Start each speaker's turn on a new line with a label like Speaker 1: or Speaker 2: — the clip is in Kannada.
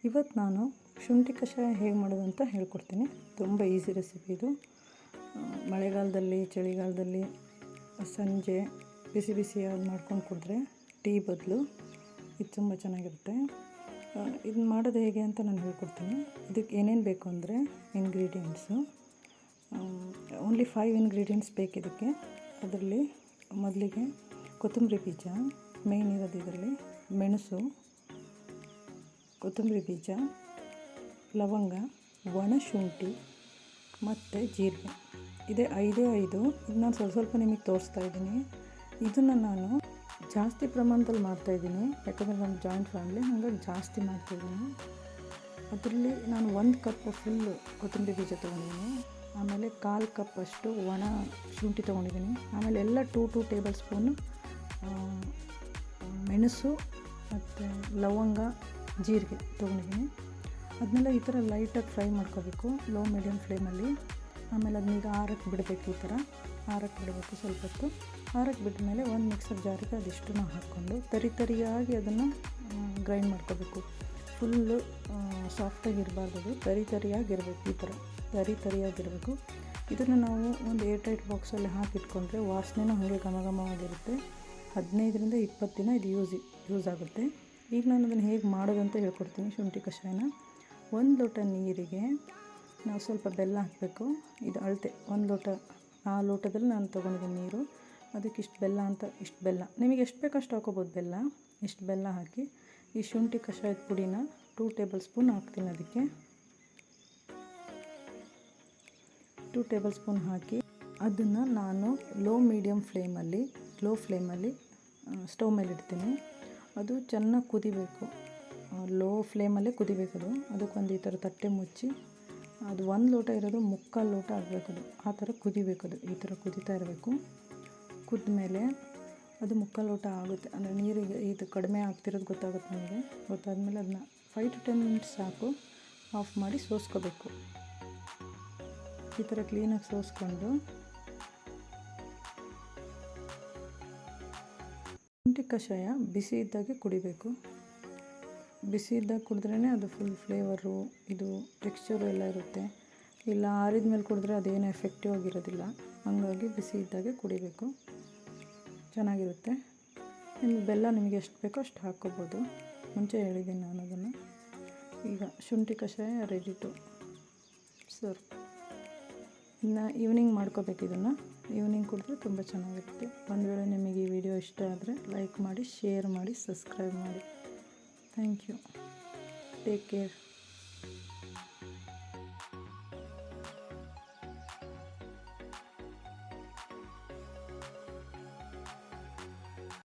Speaker 1: ಇವತ್ತು ನಾನು ಶುಂಠಿ ಕಷಾಯ ಹೇಗೆ ಮಾಡೋದು ಅಂತ ಹೇಳ್ಕೊಡ್ತೀನಿ. ತುಂಬ ಈಸಿ ರೆಸಿಪಿ ಇದು. ಮಳೆಗಾಲದಲ್ಲಿ, ಚಳಿಗಾಲದಲ್ಲಿ ಸಂಜೆ ಬಿಸಿ ಬಿಸಿಯಾಗಿ ಮಾಡ್ಕೊಂಡು ಕುಡಿದ್ರೆ ಟೀ ಬದಲು ಇದು ತುಂಬ ಚೆನ್ನಾಗಿರುತ್ತೆ. ಇದನ್ನ ಮಾಡೋದು ಹೇಗೆ ಅಂತ ನಾನು ಹೇಳ್ಕೊಡ್ತೀನಿ. ಇದಕ್ಕೆ ಏನೇನು ಬೇಕು ಅಂದರೆ ಇಂಗ್ರೀಡಿಯೆಂಟ್ಸು ಓನ್ಲಿ 5 ಇಂಗ್ರೀಡಿಯೆಂಟ್ಸ್ ಬೇಕು ಇದಕ್ಕೆ. ಅದರಲ್ಲಿ ಮೊದಲಿಗೆ ಕೊತ್ತಂಬರಿ ಬೀಜ ಮೇಯ್ನ್ ಇರೋದು, ಇದರಲ್ಲಿ ಮೆಣಸು, ಕೊತ್ತಂಬರಿ ಬೀಜ, ಲವಂಗ, ಒಣಶುಂಠಿ ಮತ್ತು ಜೀರಿಗೆ. ಇದೇ 5 ಇದು ನಾನು ಸ್ವಲ್ಪ ನಿಮಗೆ ತೋರಿಸ್ತಾ ಇದ್ದೀನಿ. ಇದನ್ನು ನಾನು ಜಾಸ್ತಿ ಪ್ರಮಾಣದಲ್ಲಿ ಮಾಡ್ತಾಯಿದ್ದೀನಿ, ಯಾಕಂದರೆ ನಮ್ಮ ಜಾಯಿಂಟ್ ಫ್ಯಾಮಿಲಿ, ಹಾಗಾಗಿ ಜಾಸ್ತಿ ಮಾಡ್ತಾಯಿದ್ದೀನಿ. ಅದರಲ್ಲಿ ನಾನು 1 ಕಪ್ ಫುಲ್ಲು ಕೊತ್ತಂಬರಿ ಬೀಜ ತೊಗೊಂಡಿದ್ದೀನಿ, ಆಮೇಲೆ 1/4 ಕಪ್ ಅಷ್ಟು ಒಣ ಶುಂಠಿ ತೊಗೊಂಡಿದ್ದೀನಿ, ಆಮೇಲೆ ಎಲ್ಲ 2 ಟೇಬಲ್ ಸ್ಪೂನು ಮೆಣಸು ಮತ್ತು ಲವಂಗ, ಜೀರಿಗೆ ತೊಗೊಂಡಿದ್ದೀನಿ. ಅದನ್ನೆಲ್ಲ ಈ ಥರ ಲೈಟಾಗಿ ಫ್ರೈ ಮಾಡ್ಕೋಬೇಕು, ಲೋ ಮೀಡಿಯಮ್ ಫ್ಲೇಮಲ್ಲಿ. ಆಮೇಲೆ ಅದನ್ನೀಗ ಆರಕ್ಕೆ ಬಿಡಬೇಕು, ಈ ಥರ ಆರಕ್ಕೆ ಬಿಡಬೇಕು. ಸ್ವಲ್ಪ ಹೊತ್ತು ಆರಕ್ಕೆ ಬಿಟ್ಟ ಮೇಲೆ ಒಂದು ಮಿಕ್ಸರ್ ಜಾರಿಗೆ ಅದಿಷ್ಟನ್ನು ಹಾಕ್ಕೊಂಡು ತರಿಯಾಗಿ ಅದನ್ನು ಗ್ರೈಂಡ್ ಮಾಡ್ಕೋಬೇಕು. ಫುಲ್ಲು ಸಾಫ್ಟಾಗಿ ಇರಬಾರ್ದು, ಅದು ತರಿಯಾಗಿರಬೇಕು. ಈ ಥರ ತರಿಯಾಗಿರಬೇಕು. ಇದನ್ನು ನಾವು ಒಂದು ಏರ್ಟೈಟ್ ಬಾಕ್ಸಲ್ಲಿ ಹಾಕಿಟ್ಕೊಂಡ್ರೆ ವಾಸನೆನೂ ಹಾಗೆ ಘಮಘಮವಾಗಿರುತ್ತೆ. 15ರಿಂದ 20 ದಿನ ಇದು ಯೂಸ್ ಆಗುತ್ತೆ. ಈಗ ನಾನು ಅದನ್ನು ಹೇಗೆ ಮಾಡೋದಂತ ಹೇಳ್ಕೊಡ್ತೀನಿ. ಶುಂಠಿ ಕಷಾಯನ 1 ಲೋಟ ನೀರಿಗೆ ನಾವು ಸ್ವಲ್ಪ ಬೆಲ್ಲ ಹಾಕಬೇಕು. ಇದು ಅಳತೆ 1 ಲೋಟ, ಆ ಲೋಟದಲ್ಲಿ ನಾನು ತೊಗೊಂಡಿದ್ದೀನಿ ನೀರು. ಅದಕ್ಕೆ ಇಷ್ಟು ಬೆಲ್ಲ ನಿಮಗೆ ಎಷ್ಟು ಬೇಕೋ ಅಷ್ಟು ಹಾಕೋಬೋದು ಬೆಲ್ಲ. ಇಷ್ಟು ಬೆಲ್ಲ ಹಾಕಿ ಈ ಶುಂಠಿ ಕಷಾಯದ ಪುಡಿನ 2 ಟೇಬಲ್ ಸ್ಪೂನ್ ಹಾಕ್ತೀನಿ. ಅದಕ್ಕೆ 2 ಟೇಬಲ್ ಸ್ಪೂನ್ ಹಾಕಿ ಅದನ್ನು ನಾನು ಲೋ ಫ್ಲೇಮಲ್ಲಿ ಸ್ಟವ್ ಮೇಲೆ ಇಡ್ತೀನಿ. ಅದು ಚೆನ್ನಾಗಿ ಕುದಿಬೇಕು, ಲೋ ಫ್ಲೇಮಲ್ಲೇ ಕುದಿಬೇಕದು. ಅದಕ್ಕೊಂದು ಈ ಥರ ತಟ್ಟೆ ಮುಚ್ಚಿ, ಅದು 1 ಲೋಟ ಇರೋದು 3/4 ಲೋಟ ಆಗಬೇಕದು. ಆ ಥರ ಕುದಿಬೇಕದು, ಈ ಥರ ಕುದೀತಾ ಇರಬೇಕು. ಕುದ್ದ ಮೇಲೆ ಅದು 3/4 ಲೋಟ ಆಗುತ್ತೆ, ಅಂದರೆ ನೀರಿಗೆ ಇದು ಕಡಿಮೆ ಆಗ್ತಿರೋದು ಗೊತ್ತಾಗುತ್ತೆ ನಮಗೆ. ಗೊತ್ತಾದಮೇಲೆ ಅದನ್ನ 5 to 10 ಮಿನಿಟ್ಸ್ ಸಾಕು, ಆಫ್ ಮಾಡಿ ಸೋಸ್ಕೋಬೇಕು. ಈ ಥರ ಕ್ಲೀನಾಗಿ ಸೋಸ್ಕೊಂಡು ಶುಂಠಿ ಕಷಾಯ ಬಿಸಿ ಇದ್ದಾಗೆ ಕುಡಿಬೇಕು. ಬಿಸಿ ಇದ್ದಾಗ ಕುಡಿದ್ರೇ ಅದು ಫುಲ್ ಫ್ಲೇವರು, ಇದು ಟೆಕ್ಸ್ಚರು ಎಲ್ಲ ಇರುತ್ತೆ. ಇಲ್ಲ ಆರಿದ ಮೇಲೆ ಕುಡಿದ್ರೆ ಅದೇನು ಎಫೆಕ್ಟಿವ್ ಆಗಿರೋದಿಲ್ಲ. ಹಾಗಾಗಿ ಬಿಸಿ ಇದ್ದಾಗೆ ಕುಡಿಬೇಕು, ಚೆನ್ನಾಗಿರುತ್ತೆ. ನಿಮಗೆ ಬೆಲ್ಲ ನಿಮಗೆ ಎಷ್ಟು ಬೇಕೋ ಅಷ್ಟು ಹಾಕ್ಕೋಬೋದು. ಮುಂಚೆ ಹೇಳಿದ್ದೀನಿ ನಾನು ಅದನ್ನು. ಈಗ ಶುಂಠಿ ಕಷಾಯ ರೆಡಿ ಟು ಸರ್ವ್. ಇನ್ನು ಈವ್ನಿಂಗ್ ಮಾಡ್ಕೋಬೇಕು. ಇದನ್ನು ಈವ್ನಿಂಗ್ ಕುಡಿದ್ರೆ ತುಂಬ ಚೆನ್ನಾಗಿರುತ್ತೆ. ಒಂದು ವೇಳೆ ನಿಮಗೆ ಈ ವಿಡಿಯೋ ಇಷ್ಟ ಆದರೆ ಲೈಕ್ ಮಾಡಿ, ಶೇರ್ ಮಾಡಿ, ಸಬ್ಸ್ಕ್ರೈಬ್ ಮಾಡಿ. Thank you. Take care.